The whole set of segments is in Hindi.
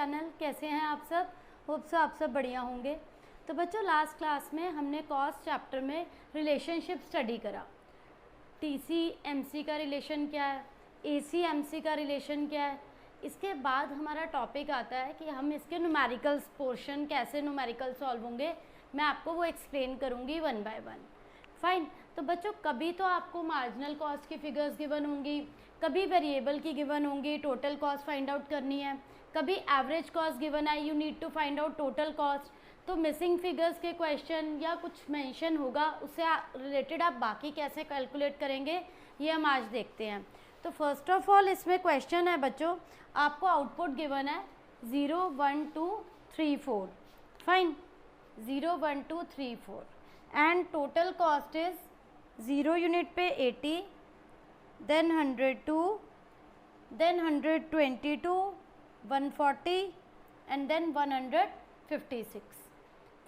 चैनल। कैसे हैं आप सब? होप सो आप सब बढ़िया होंगे। तो बच्चों, लास्ट क्लास में हमने कॉस्ट चैप्टर में रिलेशनशिप स्टडी करा। टीसी एमसी का रिलेशन क्या है, एसी एमसी का रिलेशन क्या है। इसके बाद हमारा टॉपिक आता है कि हम इसके न्यूमेरिकल्स पोर्शन कैसे न्यूमेरिकल सॉल्व होंगे, मैं आपको वो एक्सप्लेन करूँगी वन बाय वन। फाइन। तो बच्चों, कभी तो आपको मार्जिनल कॉस्ट की फिगर्स गिवन होंगी, कभी वेरिएबल की गिवन होंगी, टोटल कॉस्ट फाइंड आउट करनी है, कभी एवरेज कॉस्ट गिवन है, you need to find out total cost. तो मिसिंग फिगर्स के क्वेश्चन या कुछ मेंशन होगा, उससे रिलेटेड आप बाकी कैसे कैलकुलेट करेंगे ये हम आज देखते हैं। तो फर्स्ट ऑफ ऑल इसमें क्वेश्चन है बच्चों, आपको आउटपुट गिवन है 0 1 2 3 4। Fine, 0 1 2 3 4 and total cost is 0 unit पे 80, then 102, then 122, 140 and then 156।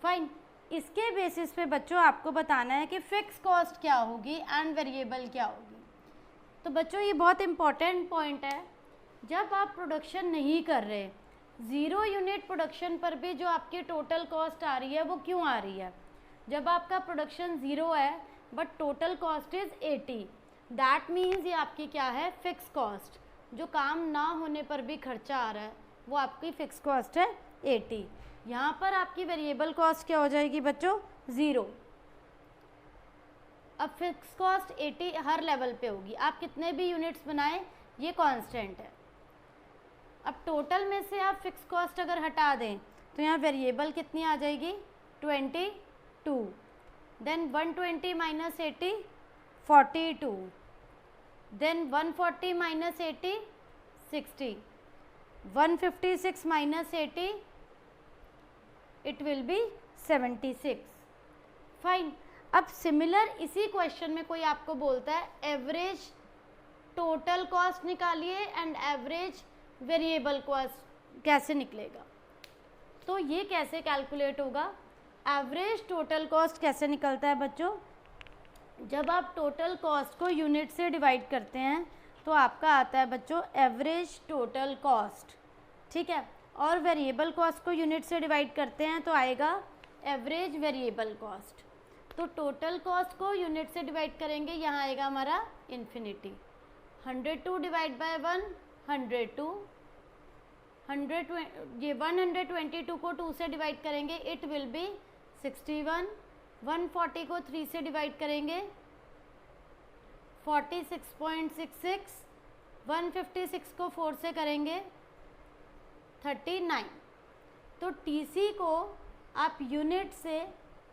Fine. इसके बेसिस पे बच्चों आपको बताना है कि फिक्स कॉस्ट क्या होगी एंड वेरिएबल क्या होगी। तो बच्चों, ये बहुत इम्पॉर्टेंट पॉइंट है। जब आप प्रोडक्शन नहीं कर रहे, 0 यूनिट प्रोडक्शन पर भी जो आपकी टोटल कॉस्ट आ रही है वो क्यों आ रही है? जब आपका प्रोडक्शन 0 है but total cost is 80, that means ये आपकी क्या है? Fix cost. जो काम ना होने पर भी खर्चा आ रहा है वो आपकी फिक्स कॉस्ट है 80। यहाँ पर आपकी वेरिएबल कॉस्ट क्या हो जाएगी बच्चों? 0। अब फिक्स कॉस्ट 80 हर लेवल पे होगी, आप कितने भी यूनिट्स बनाएं ये कांस्टेंट है। अब टोटल में से आप फिक्स कॉस्ट अगर हटा दें तो यहाँ वेरिएबल कितनी आ जाएगी? 22। देन 120 माइनस 80, 42, देन 140 माइनस 80, 60, 156 माइनस 80, इट विल बी 76। फाइन। अब सिमिलर इसी क्वेश्चन में कोई आपको बोलता है एवरेज टोटल कॉस्ट निकालिए एंड एवरेज वेरिएबल कॉस्ट कैसे निकलेगा। तो ये कैसे कैलकुलेट होगा? एवरेज टोटल कॉस्ट कैसे निकलता है बच्चों? जब आप टोटल कॉस्ट को यूनिट से डिवाइड करते हैं तो आपका आता है बच्चों एवरेज टोटल कॉस्ट, ठीक है। और वेरिएबल कॉस्ट को यूनिट से डिवाइड करते हैं तो आएगा एवरेज वेरिएबल कॉस्ट। तो टोटल कॉस्ट को यूनिट से डिवाइड करेंगे, यहाँ आएगा हमारा इन्फिनिटी। 102 डिवाइड बाय 1, 102, 122 को 2 से डिवाइड करेंगे, इट विल बी 61। 140 को 3 से डिवाइड करेंगे, 46.66। 156 को 4 से करेंगे, 39। तो टीसी को आप यूनिट से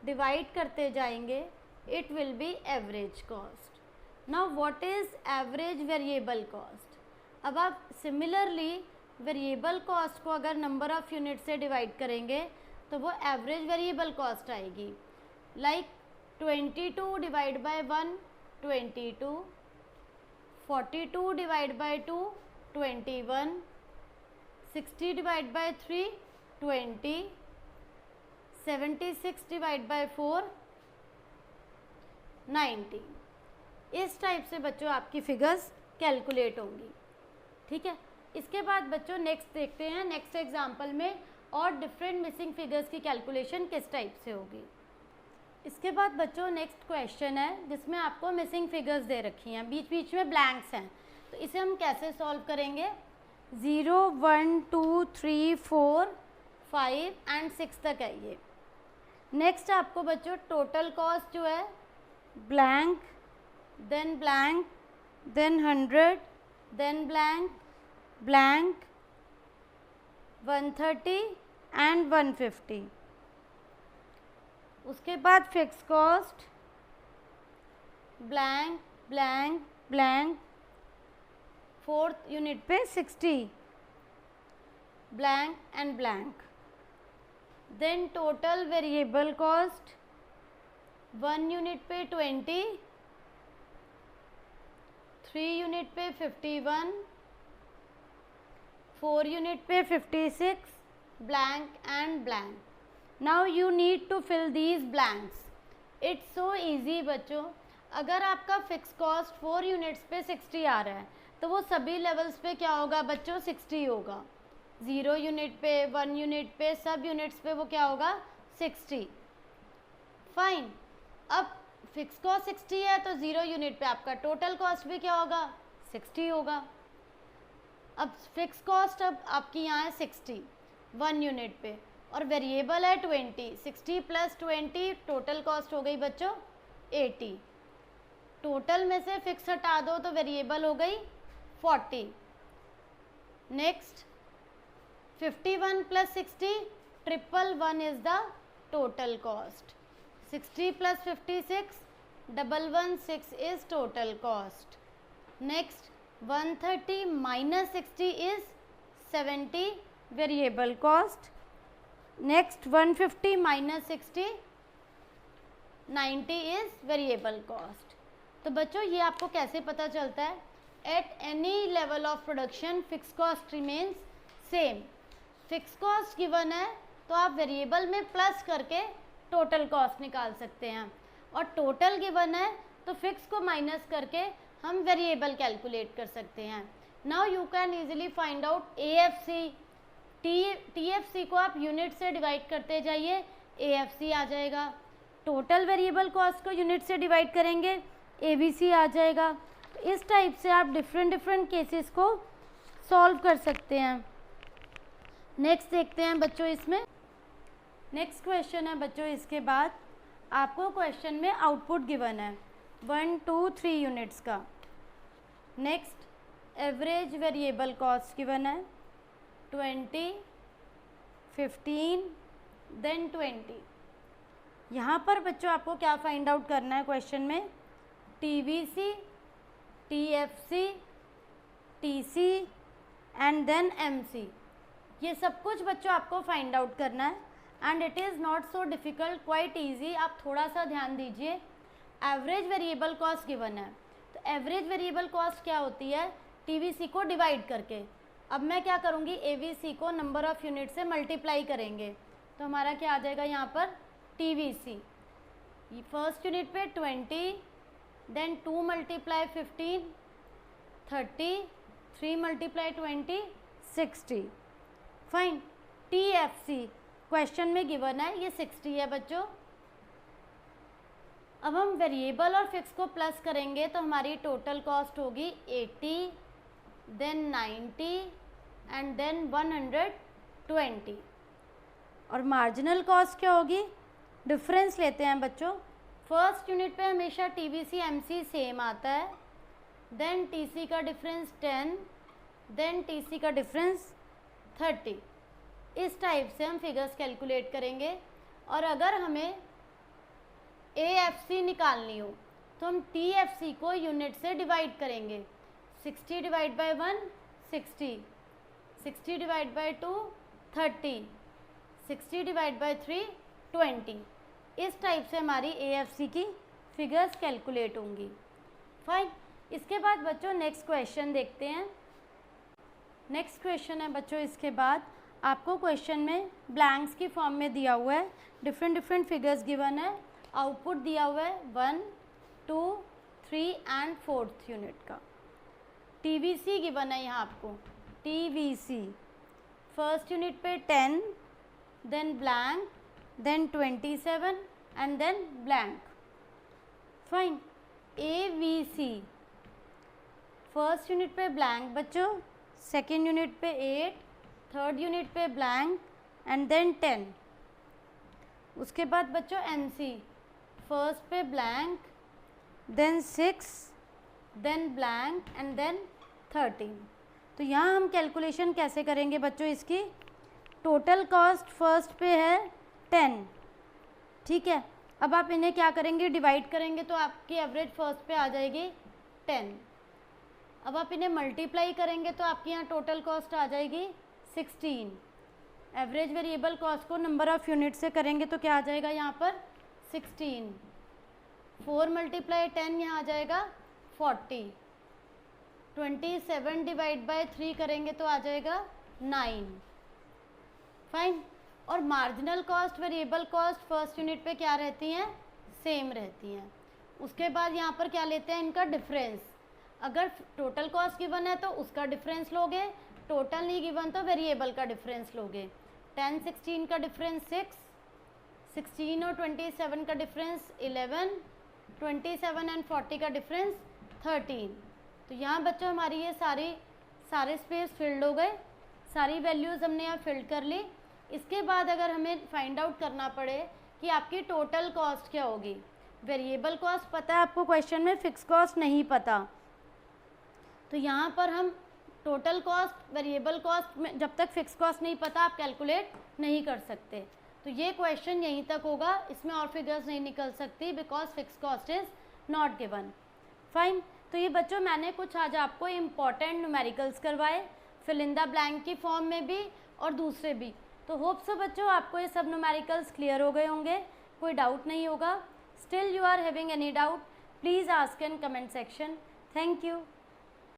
डिवाइड करते जाएंगे, it will B average cost. Now what is average variable cost? अब आप सिमिलरली वेरिएबल कॉस्ट को अगर नंबर ऑफ यूनिट से डिवाइड करेंगे तो वो एवरेज वेरिएबल कॉस्ट आएगी। Like 22 divide by 1, 22, 42 divide by 2, 21, 60 divide by 3, 20, 76 divide by 4, 90। इस टाइप से बच्चों आपकी फिगर्स कैलकुलेट होंगी, ठीक है। इसके बाद बच्चों नेक्स्ट देखते हैं, नेक्स्ट एग्जांपल में और डिफरेंट मिसिंग फिगर्स की कैलकुलेशन किस टाइप से होगी। इसके बाद बच्चों नेक्स्ट क्वेश्चन है जिसमें आपको मिसिंग फिगर्स दे रखी हैं, बीच बीच में ब्लैंक्स हैं। तो इसे हम कैसे सॉल्व करेंगे? 0 1 2 3 4 5 एंड 6 तक है ये। नेक्स्ट आपको बच्चों टोटल कॉस्ट जो है blank, then blank, then 100, then blank, blank, 130 and 150। उसके बाद fix cost blank, blank, blank, 4th unit पे 60, blank and blank. Then total variable cost 1 unit पे 20, 3 यूनिट पे 51, 4 यूनिट पे 56, blank and blank. Now you need to fill these blanks. It's so easy बच्चों। अगर आपका फिक्स कॉस्ट 4 यूनिट्स पे 60 आ रहा है तो वो सभी लेवल्स पे क्या होगा बच्चों? 60 होगा। 0 यूनिट पे, 1 यूनिट पे, सब यूनिट्स पे वो क्या होगा 60। फाइन, अब फिक्स कॉस्ट 60 है तो 0 यूनिट पे आपका टोटल कॉस्ट भी क्या होगा 60 होगा। अब फिक्स कॉस्ट अब आपकी यहाँ है 60 1 यूनिट पे और वेरिएबल है 20, 60 + 20 टोटल कॉस्ट हो गई बच्चों 80। टोटल में से फिक्स हटा दो तो वेरिएबल हो गई 40। Next 51 + 60 111 is the total cost. 60 + 56 116 is total cost. Next 130 - 60 is 70 variable cost. Next 150 - 60 90 is variable cost. तो बच्चों ये आपको कैसे पता चलता है, at any level of production fix cost remains same. Fix cost given है तो आप वेरिएबल में प्लस करके टोटल कॉस्ट निकाल सकते हैं और टोटल गिवन है तो फिक्स को माइनस करके हम वेरिएबल कैलकुलेट कर सकते हैं। Now you can easily find out AFC। TFC को आप यूनिट से डिवाइड करते जाइए, AFC आ जाएगा। टोटल वेरिएबल कॉस्ट को यूनिट से डिवाइड करेंगे, ABC आ जाएगा। इस टाइप से आप डिफरेंट केसेस को सॉल्व कर सकते हैं। नेक्स्ट देखते हैं बच्चों इसमें, नेक्स्ट क्वेश्चन है बच्चों इसके बाद आपको क्वेश्चन में आउटपुट गिवन है 1 2 3 यूनिट्स का। Next average variable cost given है 20 15 देन 20। यहाँ पर बच्चों आपको क्या फाइंड आउट करना है क्वेश्चन में, TVC TFC TC and then MC। ये सब कुछ बच्चों आपको फाइंड आउट करना है and it is not so difficult, quite easy. आप थोड़ा सा ध्यान दीजिए। एवरेज वेरिएबल कॉस्ट गिवन है तो एवरेज वेरिएबल कॉस्ट क्या होती है, TVC को डिवाइड करके। अब मैं क्या करूँगी, AVC को नंबर ऑफ़ यूनिट से मल्टीप्लाई करेंगे तो हमारा क्या आ जाएगा यहाँ पर TVC। फर्स्ट यूनिट पे 20 देन 2 × 15 30 3 × 20 60। फाइन, TFC क्वेश्चन में गिवन है ये 60 है बच्चों। अब हम वेरिएबल और फिक्स को प्लस करेंगे तो हमारी टोटल कॉस्ट होगी 80 देन 90 एंड देन 120। और मार्जिनल कॉस्ट क्या होगी, डिफरेंस लेते हैं बच्चों। फर्स्ट यूनिट पे हमेशा TVC MC सेम आता है, देन TC का डिफरेंस 10 देन TC का डिफरेंस 30। इस टाइप से हम फिगर्स कैलकुलेट करेंगे। और अगर हमें AFC निकालनी हो तो हम TFC को यूनिट से डिवाइड करेंगे। 60 / 1 60, 60 / 2 30, 60 / 3 20। इस टाइप से हमारी AFC की फिगर्स कैलकुलेट होंगी। फाइन, इसके बाद बच्चों नेक्स्ट क्वेश्चन देखते हैं। नेक्स्ट क्वेश्चन है बच्चों इसके बाद आपको क्वेश्चन में ब्लैंक्स की फॉर्म में दिया हुआ है, डिफरेंट फिगर्स गिवन है, आउटपुट दिया हुआ है 1 2 3 एंड 4th यूनिट का। TVC गिवन है यहाँ आपको, TVC फर्स्ट यूनिट पे 10 then blank then 27 and then blank. Fine, AVC first unit पे ब्लैंक बच्चों, सेकेंड यूनिट पे 8, थर्ड यूनिट पे ब्लैंक एंड देन 10। उसके बाद बच्चों MC फर्स्ट पे blank then 6 then blank and then 13। तो यहाँ हम कैलकुलेशन कैसे करेंगे बच्चों इसकी, टोटल कॉस्ट फर्स्ट पे है 10, ठीक है। अब आप इन्हें क्या करेंगे, डिवाइड करेंगे तो आपकी एवरेज फर्स्ट पे आ जाएगी 10। अब आप इन्हें मल्टीप्लाई करेंगे तो आपकी यहाँ टोटल कॉस्ट आ जाएगी 16। एवरेज वेरिएबल कॉस्ट को नंबर ऑफ़ यूनिट से करेंगे तो क्या आ जाएगा यहाँ पर 16। 4 × 10 यहाँ आ जाएगा 40। 27 / 3 करेंगे तो आ जाएगा 9। फाइन, और marginal cost variable cost first unit पे क्या रहती हैं, सेम रहती हैं। उसके बाद यहाँ पर क्या लेते हैं, इनका डिफरेंस। अगर टोटल कॉस्ट गिवन है तो उसका डिफरेंस लोगे, टोटल नहीं गिवन तो वेरिएबल का डिफरेंस लोगे। 10 16 का डिफरेंस 6, 16 और 27 का डिफरेंस 11, 27 एंड 40 का डिफरेंस 13। तो यहाँ बच्चों हमारी ये सारे स्पेस फिल्ड हो गए, सारी वैल्यूज़ हमने यहाँ फिल्ड कर ली। इसके बाद अगर हमें फाइंड आउट करना पड़े कि आपकी टोटल कॉस्ट क्या होगी, वेरिएबल कॉस्ट पता है आपको क्वेश्चन में, फिक्स कॉस्ट नहीं पता, तो यहाँ पर हम टोटल कॉस्ट वेरिएबल कॉस्ट में जब तक फिक्स कॉस्ट नहीं पता आप कैलकुलेट नहीं कर सकते। तो ये क्वेश्चन यहीं तक होगा, इसमें और फिगर्स नहीं निकल सकती because fix cost is not given. Fine. तो ये बच्चों मैंने कुछ आज आपको इम्पॉर्टेंट न्यूमेरिकल्स करवाए, फिल इन द ब्लैंक की फॉर्म में भी और दूसरे भी। तो होप सो बच्चों आपको ये सब न्यूमेरिकल्स क्लियर हो गए होंगे, कोई डाउट नहीं होगा। Still you are having any doubt, please ask in comment section. Thank you.